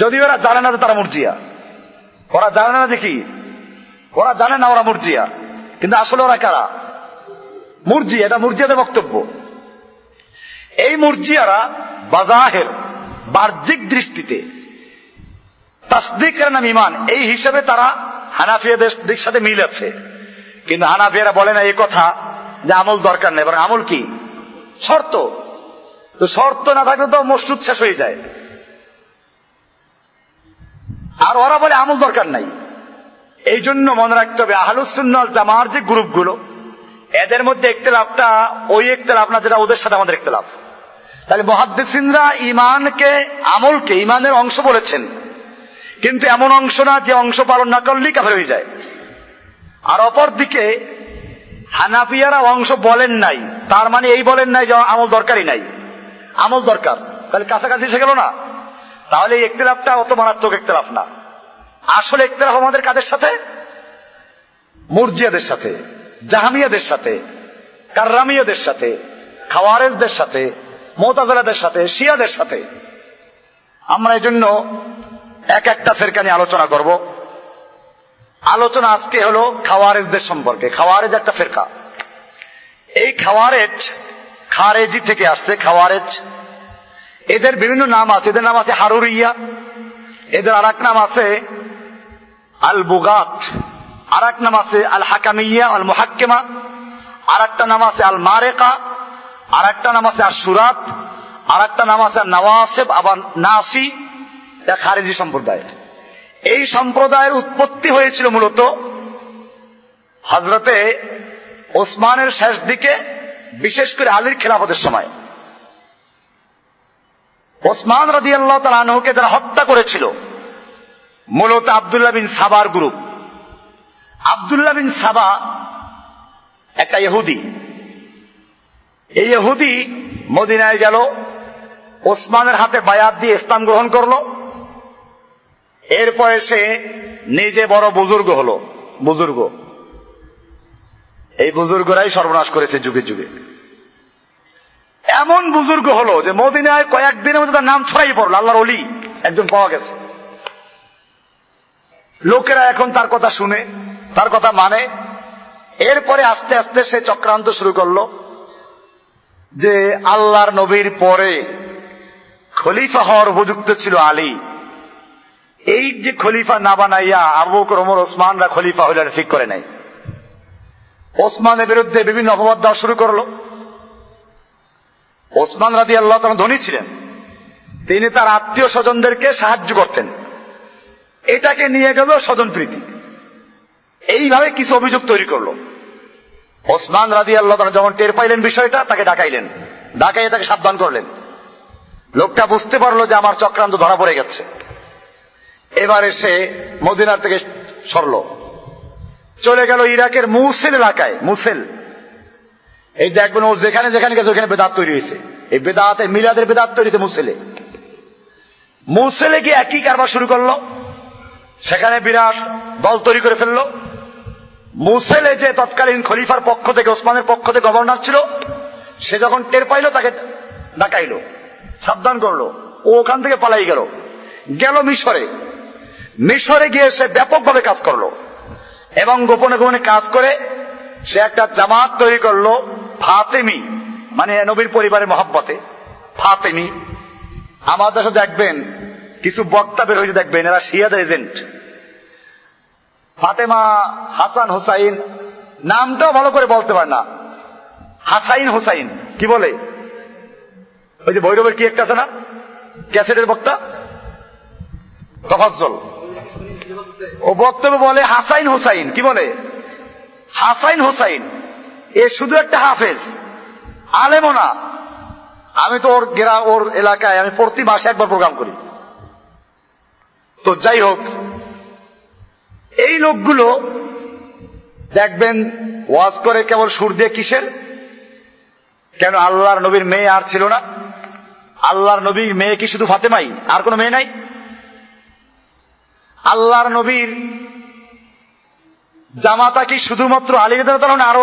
যদিও এরা জানে না যে তারা মুরজিয়া, ওরা জানে না যে কি, ওরা জানে না ওরা মুরজিয়া, কিন্তু আসলে ওরা কারা? মুরজিয়া। এটা মুরজিয়াদের বক্তব্য। এই মুরজিয়ারা বাজাহের বাহ্যিক দৃষ্টিতে তাসদিকের নাম ঈমান, এই হিসেবে তারা হানাফিয়াদের সাথে মিল আছে। কিন্তু হানাফিয়ারা বলে না এই কথা যে আমল দরকার নেই, বরং আমল কি শর্ত। তো শর্ত না থাকলে তো মসরুদ শেষ হয়ে যায়। আর ওরা বলে আমল দরকার নাই। এই জন্য মনে রাখতে হবে আহলুস সুন্নাহ ওয়াল জামাআর যে গ্রুপগুলো, এদের মধ্যে ইখতিলাফটা ওই ইখতিলাফ না যেটা ওদের সাথে আমাদের ইখতিলাফ। তাহলে মুহাদ্দিসিনরা ঈমানকে, আমলকে ঈমানের অংশ বলেছেন, কিন্তু এমন অংশ না যে অংশ পালন না করলেই কাফের হয়ে যায়। আর অপর দিকে হানাফিয়ারা অংশ বলেন নাই, তার মানে এই বলেন নাই যে আমল দরকারই নাই, আমল দরকার। তাহলে কাছাকাছি এসে গেল না? তাহলে এই ইখতিলাফটা অত মারাত্মক ইখতিলাফ না। আসলে ইখতিলাফ আমাদের কাদের সাথে? মুরজিয়াদের সাথে, জাহমিয়াদের সাথে, কাররামিয়াদের সাথে, খাওয়ারিজদের সাথে, মুতাজিলাদের সাথে, শিয়াদের সাথে। আমরা এই জন্য এক একটা ফেরকা নিয়ে আলোচনা করব। আলোচনা আজকে হলো খাওয়ারিজদের সম্পর্কে। খাওয়ারিজ একটা ফেরকা। এই খাওয়ারিজ খারেজি থেকে আসছে। খাওয়ারিজ এদের বিভিন্ন নাম আছে। এদের নাম আছে হারুরিয়া, এদের আর এক নাম আছে আল বুগাত, আর এক নাম আছে আল হাকামিয়া আল মুহাক্কিমা, আর একটা নাম আছে আল মারেকা, আর একটা নাম আছে আশুরাত, আর একটা নাম আছে নওয়াসিব, আবার নাসি। খারেজি সম্প্রদায়। এই সম্প্রদায়ের উৎপত্তি হয়েছিল মূলত হযরতে ওসমানের শেষ দিকে, বিশেষ করে আলীর খেলাফতের সময়। ওসমান রাদিয়াল্লাহু তাআলা আনহুকে যারা হত্যা করেছিল মূলত আব্দুল্লাহ বিন সাবার গ্রুপ। আব্দুল্লাহ বিন সাবা একটা ইহুদি। এই ইহুদি মদিনায় গেল, ওসমানের হাতে বায়াত দিয়ে ইসলাম গ্রহণ করলো। এরপরে সে নিজে বড় বুজুর্গ হলো। বুজুর্গ, এই বুজুর্গরাই সর্বনাশ করেছে যুগে যুগে। এমন বুজুর্গ হলো যে মদিনায় কয়েকদিনের মধ্যে তার নাম ছড়াই পড়লো, আল্লাহর ওলি একজন পাওয়া গেছে। লোকেরা এখন তার কথা শুনে, তার কথা মানে। এরপরে আস্তে আস্তে সে চক্রান্ত শুরু করলো যে আল্লাহর নবীর পরে খলিফা হওয়ার উপযুক্ত ছিল আলী। এই যে খলিফা না বানাইয়া আবু বকর, ওমর, ওসমানরা খলিফা হইলে ঠিক করে নাই। ওসমানের বিরুদ্ধে বিভিন্ন অপবাদ দেওয়া শুরু করলো। ওসমান রাদিয়াল্লাহু তাআলা ধনী ছিলেন, তিনি তার আত্মীয় স্বজনদেরকে সাহায্য করতেন, এটাকে নিয়ে গেল স্বজনপ্রীতি। এইভাবে কিছু অভিযোগ তৈরি করলো। ওসমান রাদিয়াল্লাহু তাআলা যখন টের পাইলেন বিষয়টা, তাকে ডাকাইলেন, ডাকাইয়ে তাকে সাবধান করলেন। লোকটা বুঝতে পারলো যে আমার চক্রান্ত ধরা পড়ে গেছে। এবারে সে মদিনার থেকে সরল, চলে গেল ইরাকের মুসেল এলাকায়। মুসেল, এই দেখবেন ও যেখানে যেখানে গেছে ওখানে বেদাত তৈরি হয়েছে। এই বেদাতে মিলাদের বেদাত তৈরি হয়েছে মুসেলে। মুসেলে গিয়ে একই কারবার শুরু করলো, সেখানে বিরাট দল তৈরি করে ফেললো। মুসেলে যে তৎকালীন খলিফার পক্ষ থেকে, ওসমানের পক্ষ থেকে গভর্নর ছিল, সে যখন টের পাইল তাকে ডাকাইলো, সাবধান করলো। ও ওখান থেকে পালাই গেল, গেল মিশরে। মিশরে গিয়ে সে ব্যাপকভাবে কাজ করলো এবং গোপনে গোপনে কাজ করে সে একটা জামাত তৈরি করলো, ফাতেমি, মানে নবীর পরিবারের মহব্বতে ফাতেমি। আমাদের দেশে দেখবেন কিছু বক্তা বের হয়েছে, দেখবেন এরা শিয়াদের এজেন্ট। ফাতেমা, হাসান, হুসাইন, নামটাও ভালো করে বলতে পারে না। হাসাইন, হুসাইন কি বলে? ওই যে ভৈরবের কি একটা আছে না, ক্যাসেটের বক্তা তফাজ্জল, ও বক্তব্য বলে হাসাইন হুসাইন। কি বলে? হাসাইন হুসাইন। এ শুধু একটা হাফেজ, আলেমও না। আমি তো ওর এলাকায় আমি প্রতি মাসে একবার প্রোগ্রাম করি। তো যাই হোক, এই লোকগুলো দেখবেন ওয়াজ করে কেবল সুর দিয়ে। কিসের? কেন আল্লাহর নবীর মেয়ে আর ছিল না? আল্লাহর নবীর মেয়ে কি শুধু ফাতেমাই, আর কোনো মেয়ে নাই? আল্লাহর নবীর জামাতা কি শুধুমাত্র আলী রাদিয়াল্লাহু তাআলা, আরো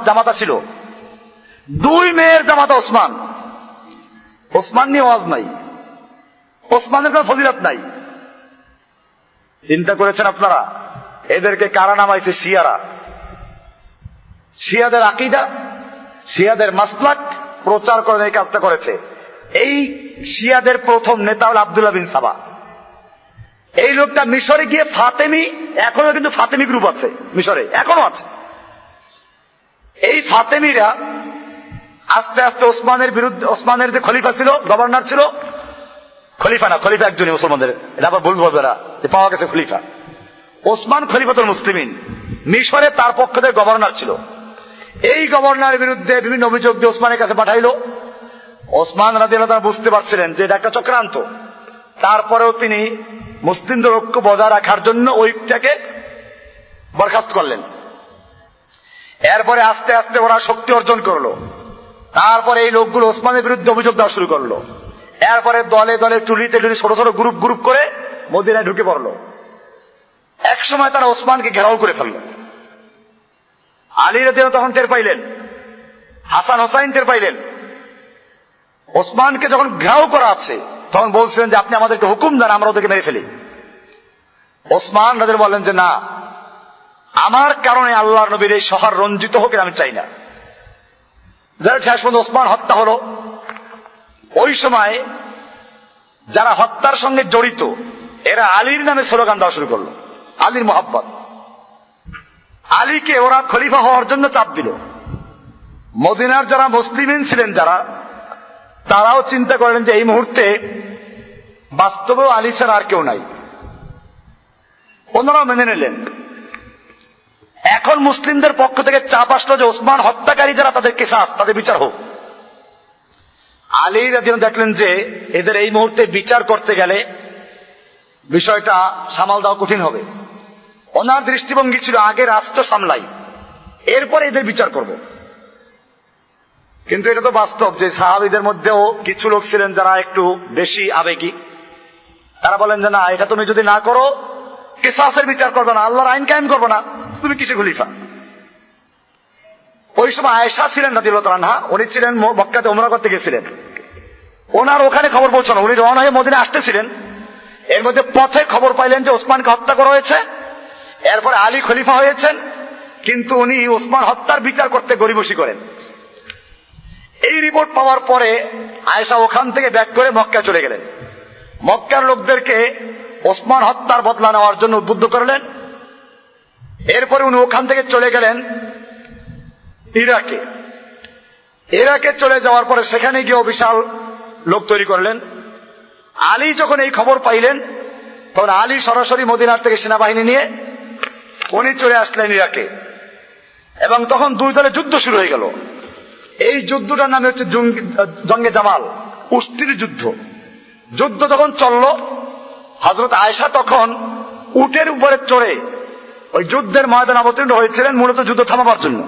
জামাতা ছিল? দুই মেয়ের জামাতা ওসমান। ওসমান নিয়ে ওয়াজ নাই, ওসমানের কোনো ফজিলত নাই। চিন্তা করেছেন আপনারা? এদেরকে কারা নামাইছে? শিয়ারা। শিয়াদের আকীদা, শিয়াদের মাসলাক প্রচার করে এই কাজটা করেছে। এই শিয়াদের প্রথম নেতা হল আব্দুল্লাহ বিন সাবা। এই লোকটা মিশরে গিয়ে ফাতেমি, এখনো কিন্তু ফাতেমি গ্রুপ আছে মিশরে, এখনো আছে। এই ফাতেমিরা আস্তে আস্তে ওসমানের বিরুদ্ধে, ওসমানের যে খলিফা ছিল, গভর্নর ছিল, খলিফা না, খলিফা একজনই মুসলমানদের, এটা আবার ভুল বলবে না যে পাওয়া গেছে খলিফা। ওসমান খলিফাতুল মুসলিমিন, মিশরে তার পক্ষ থেকে গভর্নর ছিল। এই গভর্নরের বিরুদ্ধে বিভিন্ন অভিযোগ দিয়ে ওসমানের কাছে পাঠাইলো। ওসমান রাদিয়াল্লাহু তাআলা বুঝতে পারছিলেন যে এটা একটা চক্রান্ত। তারপরেও তিনি মুসলিমদের ঐক্য বজায় রাখার জন্য ওইটাকে বরখাস্ত করলেন। এরপরে আস্তে আস্তে ওরা শক্তি অর্জন করলো। তারপরে এই লোকগুলো ওসমানের বিরুদ্ধে অভিযোগ দেওয়া শুরু করলো। এরপরে দলে দলে, টুলিতে টুলি, ছোট ছোট গ্রুপ গ্রুপ করে মদিনায় ঢুকে পড়লো। এক সময় তারা ওসমানকে ঘেরাও করে ফেলল। আলী রাদিয়াল্লাহু তখন টের পাইলেন, হাসান হোসাইন টের পাইলেন। ওসমানকে যখন ঘেরাও করা আছে, তখন বলছিলেন যে আপনি আমাদেরকে হুকুম দেন, আমরা ওদেরকে মেরে ফেলি। ওসমান রাদিয়াল্লাহু বলেন যে না, আমার কারণে আল্লাহর নবীর এই শহর রঞ্জিত হোক আমি চাই না। যারা শেষ পর্যন্ত ওসমান হত্যা হলো। ওই সময় যারা হত্যার সঙ্গে জড়িত, এরা আলীর নামে স্লোগান দেওয়া শুরু করলো, আলীর মোহাব্বত। আলীকে ওরা খলিফা হওয়ার জন্য চাপ দিল। মদিনার যারা মুসলিমিন ছিলেন, যারা, তারাও চিন্তা করলেন যে এই মুহূর্তে বাস্তবেও আলী ছাড়া আর কেউ নাই। ওনারাও মেনে নিলেন। এখন মুসলিমদের পক্ষ থেকে চাপ আসলো যে ওসমান হত্যাকারী যারা, তাদের কিসাস, তাদের বিচার হোক। আলী রাদিয়াল্লাহু দেখলেন যে এদের এই মুহূর্তে বিচার করতে গেলে বিষয়টা সামাল দেওয়া কঠিন হবে। ওনার দৃষ্টিভঙ্গি ছিল আগে রাষ্ট্র সামলাই, এরপরে এদের বিচার করব। কিন্তু এটা তো বাস্তব যে সাহাবীদের মধ্যেও কিছু লোক ছিলেন যারা একটু বেশি আবেগী। তারা বলেন যে না, এটা তুমি যদি না করো, কিসাসের বিচার করবে না, আল্লাহর আইন কায়েম করবে না, তুমি কিসে খলিফা? ওই সময় আয়েশা ছিলেন রাদিয়াল্লাহু তাআলা আনহা, উনি ছিলেন মক্কাতে উমরা করতে গেছিলেন। ওনার ওখানে খবর পৌঁছানো, উনি রওনা হয়ে মদিনায় আসতেছিলেন। এর মধ্যে পথে খবর পাইলেন যে ওসমানকে হত্যা করা হয়েছে। এরপরে আলী খলিফা হয়েছেন, কিন্তু উনি ওসমান হত্যার বিচার করতে গড়িমসি করেন। এই রিপোর্ট পাওয়ার পরে আয়েশা ওখান থেকে ব্যাক করে মক্কা চলে গেলেন। মক্কার লোকদেরকে ওসমান হত্যার বদলা নেওয়ার জন্য উদ্বুদ্ধ করলেন। এরপরে উনি ওখান থেকে চলে গেলেন ইরাকে। ইরাকে চলে যাওয়ার পরে সেখানে গিয়ে বিশাল লোক তৈরি করলেন। আলী যখন এই খবর পাইলেন, তখন আলী সরাসরি মদিনার থেকে সেনাবাহিনী নিয়ে উনি চলে আসলেন ইরাকে, এবং তখন দুই দলে যুদ্ধ শুরু হয়ে গেল। এই যুদ্ধটার নামে হচ্ছে জঙ্গে জামাল, উষ্টির যুদ্ধ। যুদ্ধ তখন চলল। হযরত আয়েশা তখন উটের উপরে চড়ে ওই যুদ্ধের ময়দানে অবতীর্ণ হয়েছিলেন মূলত যুদ্ধ থামাবার জন্য।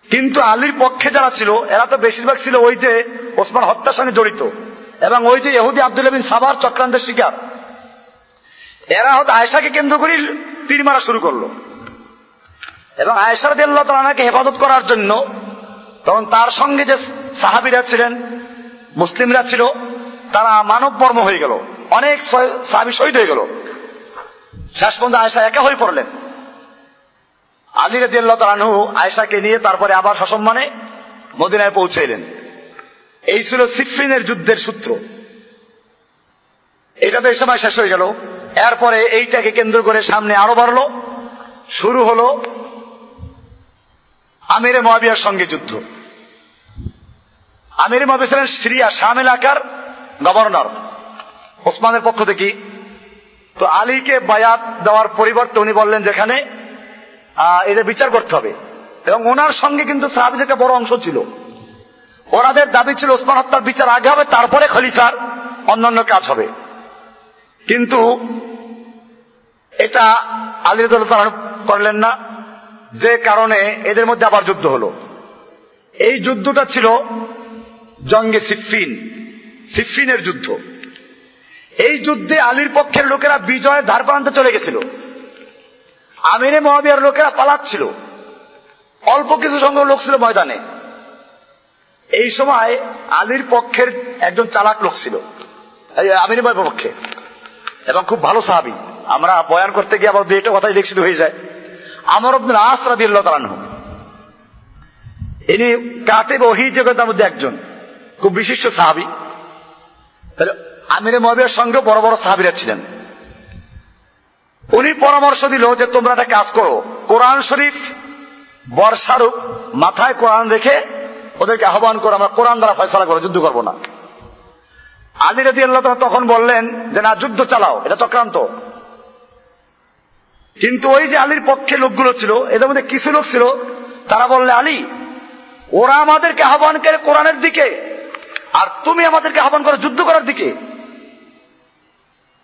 কিন্তু আলীর পক্ষে যারা ছিল এরা তো বেশিরভাগ ছিল ওই যে ওসমান হত্যার সঙ্গে জড়িত, এবং ওই যে ইহুদি আব্দুল্লাহ বিন সাবার চক্রান্তের শিকার। এরা হয়তো আয়েশাকে কেন্দ্র করে তীর মারা শুরু করলো, এবং আয়েশা রাদিয়াল্লাহু তাআলা আনহাকে হেফাজত করার জন্য তখন তার সঙ্গে যে সাহাবীরা ছিলেন, মুসলিমরা ছিল, তারা মানববর্ম হয়ে গেল। অনেক সাহাবী শহীদ হয়ে গেল। শেষ পর্যন্ত আয়েশা একা হয়ে পড়লেন। আলী রাদিয়াল্লাহু তাআলা আনহু আয়েশাকে নিয়ে তারপরে আবার সসম্মানে মদিনায় পৌঁছে এলেন। এই ছিল সিফফিনের যুদ্ধের সূত্র। এটা তো এই সময় শেষ হয়ে গেল। এরপরে এইটাকে কেন্দ্র করে সামনে আরো বাড়লো। শুরু হলো আমিরে মুয়াবিয়ার সঙ্গে যুদ্ধ। আমিরে মুয়াবিয়া ছিলেন সিরিয়া শাম এলাকার গভর্নর ওসমানের পক্ষ থেকে। তো আলীকে বায়াত দেওয়ার পরিবর্তে উনি বললেন যেখানে এদের বিচার করতে হবে, এবং ওনার সঙ্গে কিন্তু সাহাবীদের একটা বড় অংশ ছিল। ওনাদের দাবি ছিল ওসমান হত্যার বিচার আগে হবে, তারপরে খলিফার অন্যান্য কাজ হবে। কিন্তু এটা আলী রাদিয়াল্লাহু তাআলা করলেন না, যে কারণে এদের মধ্যে আবার যুদ্ধ হলো। এই যুদ্ধটা ছিল জঙ্গে সিফফিন, সিফফিনের যুদ্ধ। এই যুদ্ধে আলীর পক্ষের লোকেরা বিজয়ের ধার প্রান্তে চলে গেছিল, আমিরে মুয়াবিয়ার লোকেরা পালাচ্ছিল। অল্প কিছু সংখ্যক লোক ছিল ময়দানে। এই সময় আলীর পক্ষের একজন চালাক লোক ছিল আমিরে মুয়াবিয়ার পক্ষে, এবং খুব ভালো সাহাবী। আমরা বয়ান করতে গিয়ে আবার দুইটা কথাই লিখিত হয়ে যায়। আমর ইবনে আস রাদিয়াল্লাহু তাআলা আনহু, ইনি কাতিব ওহী জগতের মধ্যে একজন খুব বিশিষ্ট সাহাবী। তাহলে আমিরে মুয়াবিয়ার সঙ্গে বড় বড় সাহাবীরা ছিলেন। উনি পরামর্শ দিল যে তোমরা একটা কাজ করো, কোরআন শরীফ বর্ষার মাথায় কোরআন রেখে ওদেরকে আহ্বান করো, আমরা কোরআন দ্বারা ফয়সালা করো, যুদ্ধ করবো না। আলী রাদিয়াল্লাহু তাআলা তখন বললেন যে না, যুদ্ধ চালাও, এটা চক্রান্ত। কিন্তু ওই যে আলীর পক্ষে লোকগুলো ছিল, এদের মধ্যে কিছু লোক ছিল, তারা বললে আলী, ওরা আমাদেরকে আহ্বান করে কোরআনের দিকে, আর তুমি আমাদেরকে আহ্বান করো যুদ্ধ করার দিকে।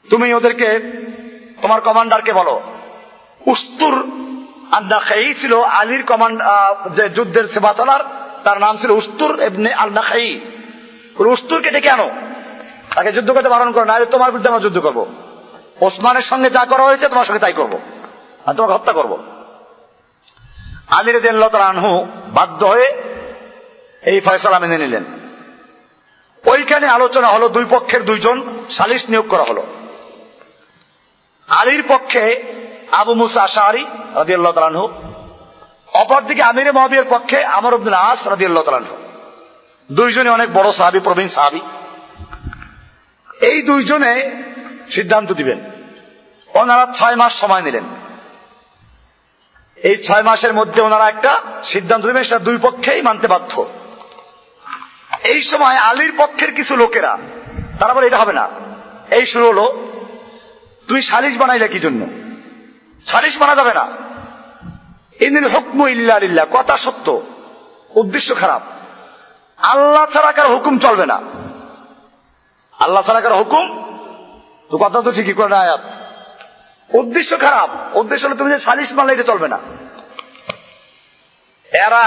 তুমি ওদেরকে তোমার কমান্ডারকে বলো। উস্তুর আন-নাখাই ছিল আলীর যে যুদ্ধের সেবা চালার, তার নাম ছিল উস্তুর ইবনে আল-নাখাই। উস্তুরকে ডেকে আনো, তাকে যুদ্ধ করতে বারণ করো, না তোমার বিরুদ্ধে আমরা যুদ্ধ করবো। ওসমানের সঙ্গে যা করা হয়েছে তোমার সঙ্গে তাই করবো, আর তোমাকে হত্যা করবো। আলী রাদিয়াল্লাহু তাআলা আনহু বাধ্য হয়ে এই ফয়সালা মেনে নিলেন। ওইখানে আলোচনা হলো, দুই পক্ষের দুইজন সালিস নিয়োগ করা হলো। আলীর পক্ষে আবু মুসা আশআরী রাদিয়াল্লাহু তাআলা আনহু, অপরদিকে আমিরে মুয়াবিয়ার পক্ষে আমর ইবনে আস রাদিয়াল্লাহু তাআলা আনহু। দুইজনে অনেক বড় সাহাবী, প্রবীণ সাহাবী। এই দুইজনে সিদ্ধান্ত দিবেন। ওনারা 6 মাস সময় নিলেন। এই 6 মাসের মধ্যে ওনারা একটা সিদ্ধান্ত দিবেন, সেটা দুই পক্ষেই মানতে বাধ্য। এই সময় আলীর পক্ষের কিছু লোকেরা তারা বলে এটা হবে না। এই শুরু হলো, তুমি সালিশ বানাইলে কি জন্য? সালিশ বানা যাবে না। ইনিল হুকমু ইল্লা লিল্লাহ, কথা সত্য, উদ্দেশ্য খারাপ। আল্লাহ ছাড়া কারো হুকুম চলবে না। আল্লাহ ছাড়া কারো হুকুম, তো কথা তো ঠিকই করে না আয়াত। উদ্দেশ্য খারাপ, উদ্দেশ্য হলো তুমি যে সালিশ মানলে এটা চলবে না। এরা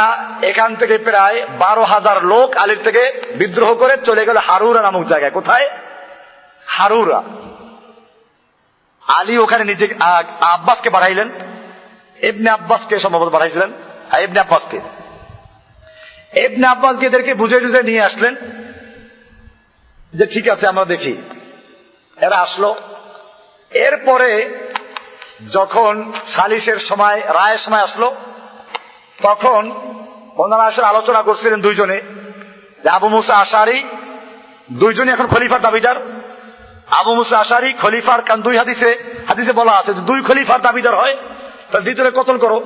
এখান থেকে প্রায় 12,000 লোক আলীর থেকে বিদ্রোহ করে চলে গেল হারুরা নামক জায়গায়। কোথায়? হারুরা। আলী ওখানে নিজে আব্বাসকে পাঠাইলেন, ইবনে আব্বাসকে সম্ভবত পাঠাইছিলেন, ইবনে আব্বাসকে। ইবনে আব্বাসকে এদেরকে বুঝে টুঝে নিয়ে আসলেন যে ঠিক আছে আমরা দেখি। এরা আসলো। এরপরে যখন সালিশের সময়, রায়ের সময় আসলো, তখন ওনারা আসলে আলোচনা করছিলেন দুইজনে যে আবু মুসা আশারী, দুইজনই এখন খলিফার দাবিদার। আবু মুসা আশারী খলিফার, কারণ দুই হাদিসে বলা আছে যে দুই খলিফার দাবিদার হয় তার ভিতরে কতল করো,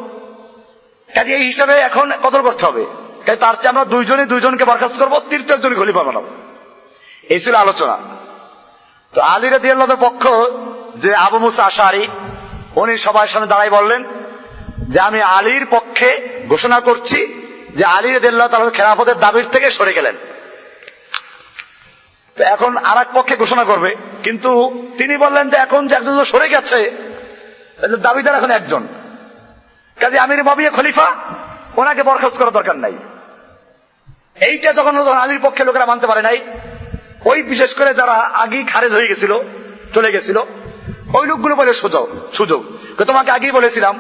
কাজে এই হিসাবে এখন কতল করতে হবে, কাজে তার চেয়ে আমরা দুইজনকে বরখাস্ত করবো, তৃতীয় একজন খলিফা বানাবো। এই ছিল আলোচনা। তো আলী রাদিয়াল্লাহু পক্ষ যে আবু মুসা আশারী, উনি সবার সামনে দাঁড়াই বললেন যে আমি আলীর পক্ষে ঘোষণা করছি যে আলী রাদিয়াল্লাহু তাআলা খেলাফতের দাবির থেকে সরে গেলেন। তো এখন আর এক পক্ষে ঘোষণা করবে, কিন্তু তিনি বললেন যে এখন যে একজন সরে গেছে দাবিদার এখন একজন, কাজে আমির মুআবিয়া খলিফা, ওনাকে বরখাস্ত করার দরকার নাই। এইটা যখন আলীর পক্ষে লোকেরা মানতে পারে নাই, ওই বিশেষ করে যারা আগেই খারেজ হয়ে গেছিল, চলে গেছিল, ওই লোকগুলো বলে সুযোগ তোমাকে আগেই বলেছিলাম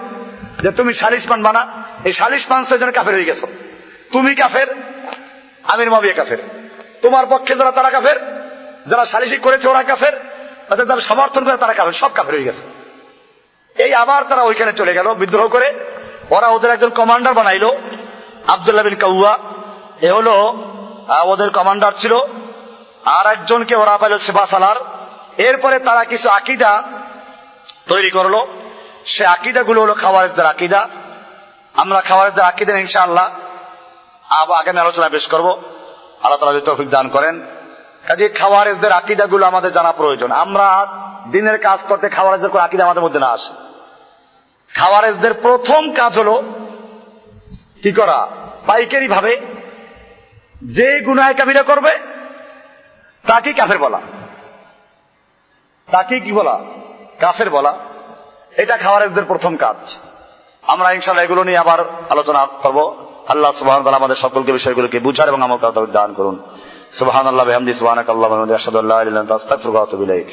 যে তুমি সালিশ মানবা না, এই সালিশ মানছে জন্য কাফের হয়ে গেছো, তুমি কাফের, আমির মুআবিয়া কাফের, তোমার পক্ষে যারা তারা কাফের, যারা সালিশি করেছে ওরা কাফের, অর্থাৎ যারা সমর্থন করে তারা কাফের, সব কাফের হয়ে গেছে। এই আবার তারা ওইখানে চলে গেল বিদ্রোহ করে। ওরা ওদের একজন কমান্ডার বানাইলো, আব্দুল্লাহ বিন কাউয়া, এ হলো ওদের কমান্ডার ছিল। আর একজনকে ওরা পাইল সেবা সালার। এরপরে তারা কিছু আকীদা তৈরি করলো, সে আকীদাগুলো হলো খাওয়ারিজদের আকীদা। আমরা খাওয়ারিজদের আকীদা ইনশাআল্লাহ আগামী আলোচনা পেশ করব, আল্লাহ তাআলা যদি তৌফিক দান করেন। কাজে খাওয়ারিজদের আকীদাগুলো আমাদের জানা প্রয়োজন। আমরা দিনের কাজ করতে খাওয়ারিজদের কোন আকীদা আমাদের মধ্যে না আসে। খাওয়ারিজদের প্রথম কাজ হলো কি করা, পাইকারি ভাবে যে গুনাহ কাবিরা করবে তাকে কাফের বলা, তাকে কি বলা, কাফের বলা। এটা খাওয়ারিজদের প্রথম কাজ। আমরা ইনশাআল্লাহ এগুলো নিয়ে আবার আলোচনা করব। আল্লাহ সুবহানাহু ওয়া তাআলা আমাদের সকলকে বিষয়গুলোকে বুঝার এবং আমল করার তৌফিক দান করুন। সুবহানাল্লাহি ওয়া বিহামদিহি, সুবহানাকাল্লাহুম্মা ওয়া বিহামদিকা, আশহাদু আল্লা ইলাহা ইল্লা আনতা, আস্তাগফিরুকা ওয়া আতুবু ইলাইক।